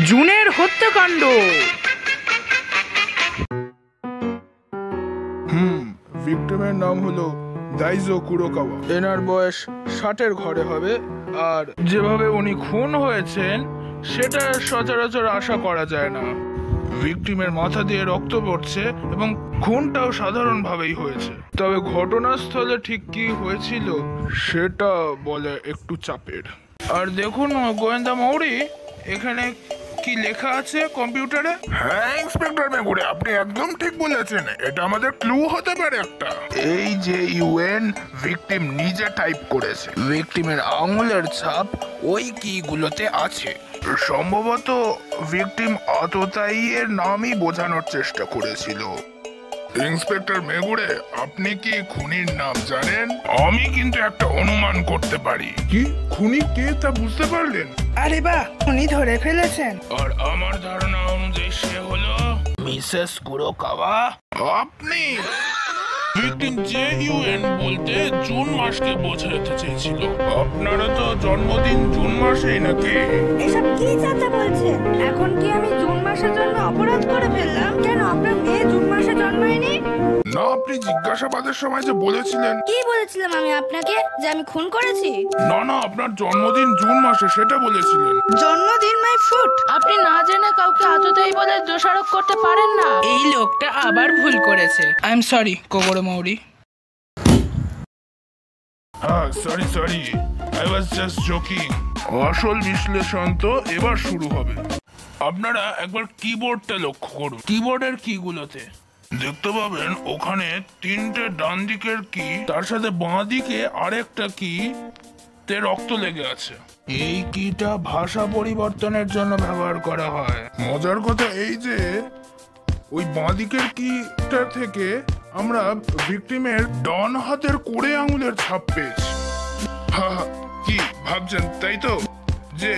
জুনের হত্যাকাণ্ড। ভিক্টিমের নাম হলো দাইজো কুরোকাওয়া। এনার বয়স 60-এর ঘরে হবে। আর যেভাবে উনি খুন হয়েছেন সেটা সচরাচর আশা করা যায় না। ভিক্টিমের মাথা দিয়ে রক্ত পড়ছে এবং খুনটাও সাধারণভাবেই হয়েছে। তবে ঘটনাস্থলে ঠিক কি হয়েছিল সেটা বলে একটু চাপের। আর দেখুন গোয়েন্দা মৌরি, এখানে কি লেখা আছে কম্পিউটারে? হ্যাঁ ইন্সপেক্টর মেগুড়ে, আপনি একদম ঠিক বলেছেন। এটা আমাদের ক্লু হতে পারে একটা। এই যে ইউএন ভিকটিম নিজে টাইপ করেছে। ভিকটিমের আঙুলের ছাপ ওই কিগুলোতে আছে। সম্ভবত ভিকটিম আততায়ী এর নামই বোঝানোর চেষ্টা করেছিল। ইন্সপেক্টর মেগুড়ে, আপনি কি খুনির নাম জানেন? আমি কিন্তু একটা অনুমান করতে পারি। কি খুনি কে তা বুঝতে পারলেন? আরে বাহ, উনি ধরে ফেলেছেন। আর আমার ধারণা অনুযায়ী সে হলো মিসেস কুরোকাওয়া। আপনি ভিকটিম যে ইউএন বলতে জুন মাসকে বোঝাতে চেয়েছিল। আপনারা তো জন্মদিন জুন মাসেই নাকি? এসব কি চাচা বলছেন? এখন কি আমি জুন মাসের জন্য অপরাধ করে ফেললাম? কেন আপনার মেয়ে জুন মাসে জন্মায়নি? না, আপনি জিজ্ঞাসাবাদের সময় যে বলেছিলেন। কি বলেছিলাম আমি আপনাকে? যে আমি খুন করেছি? না না, আপনার জন্মদিন জুন মাসে সেটা বলেছিলেন। জন্মদিন মাই ফুট। আপনি না জেনে কাউকে আততায়ী বলে দোষারোপ করতে পারেন না। এই লোকটা আবার ভুল করেছে। আই এম সরি কোগোরো মৌরি। হ্যাঁ sorry, I was just joking. আসল বিশ্লেষণ তো এবার শুরু হবে। আপনারা একবার কিবোর্ডটা লক্ষ্য করুন। কিবোর্ডের কিগুলোতে দেখতে পাবেন ওখানে 3টে ডান দিকের কি, তার সাথে বাঁ দিকে আরেকটা কি তে রক্ত লেগে আছে। এই কিটা ভাষা পরিবর্তনের জন্য ব্যবহার করা হয়। মজার কথা এই যে ওই বাঁ দিকের কিটা থেকে আমরা ভিকটিমের ডান হাতের কোড়ে আঙুলের ছাপ পেয়েছি। কি ভাবছেন তাই তো, যে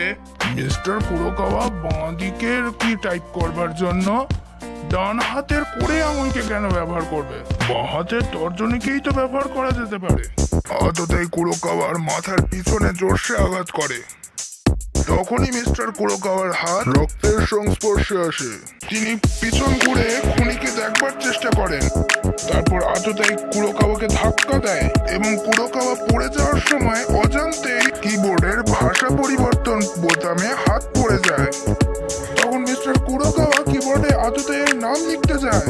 মিস্টার কুরোকাওয়া বাঁ দিকের কি টাইপ করবার জন্য ডান হাতের কোড়ে আঙুলকে কেন ব্যবহার করবে? বাঁ হাতের তর্জনীকেই তো ব্যবহার করা যেতে পারে। অতটাই কুরোকাওয়ার মাথার পিছনে জোরসে আঘাত করে। তখনই মিস্টার কুরোকাওয়ার হাত রক্তের সংস্পর্শে আসে। তিনি পিছন ঘুরে খুনিকে দেখবার চেষ্টা করেন। তারপর আততায়ী কুরোকাওয়াকে ধাক্কা দেয় এবং কুরোকাওয়া পড়ে যাওয়ার সময় অজান্তেই কিবোর্ডের ভাষা পরিবর্তন বোতামে হাত পড়ে যায়। তখন মিস্টার কুরোকাওয়া কিবোর্ডে আততায়ীর নাম লিখতে যায়,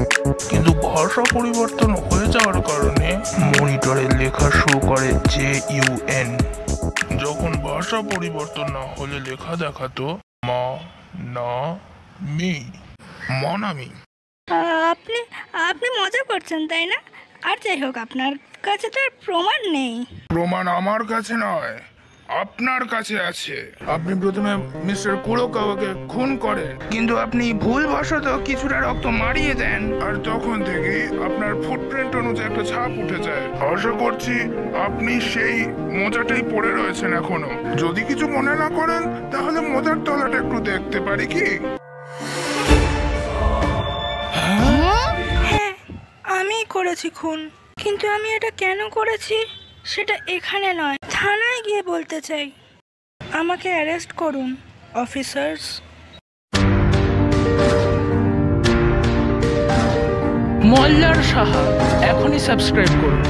কিন্তু ভাষা পরিবর্তন হয়ে যাওয়ার কারণে মনিটরে লেখা শো করে যে ইউএন। যখন ভাষা পরিবর্তন না হলে লেখা দেখাতো মা না মি, মনামি। আপনি আপনি মজা করছেন তাই না? আর যাই হোক, আপনার কাছে তো আর প্রমাণ নেই। প্রমাণ আমার কাছে নয়, আপনার কাছে আছে। আপনি প্রথমে মিস্টার কুরোকাওয়াকে খুন করেন, কিন্তু আপনি ভুলবশত কিছুটা রক্ত মারিয়ে দেন। আর তখন থেকে আপনার ফুটপ্রিন্ট অনুযায়ী একটা ছাপ উঠে যায়। আশা করছি আপনি সেই মোজাটাই পরে রয়েছেন এখনো। যদি কিছু মনে না করেন তাহলে মোজার তলাটা একটু দেখতে পারি কি? হ্যাঁ, আমি করেছি খুন, কিন্তু আমি এটা কেন করেছি সেটা এখানে নয়, থানায় গিয়ে বলতে চাই। আমাকে অ্যারেস্ট করুন অফিসার্স। মল্লার সাহা এখনই সাবস্ক্রাইব করুন।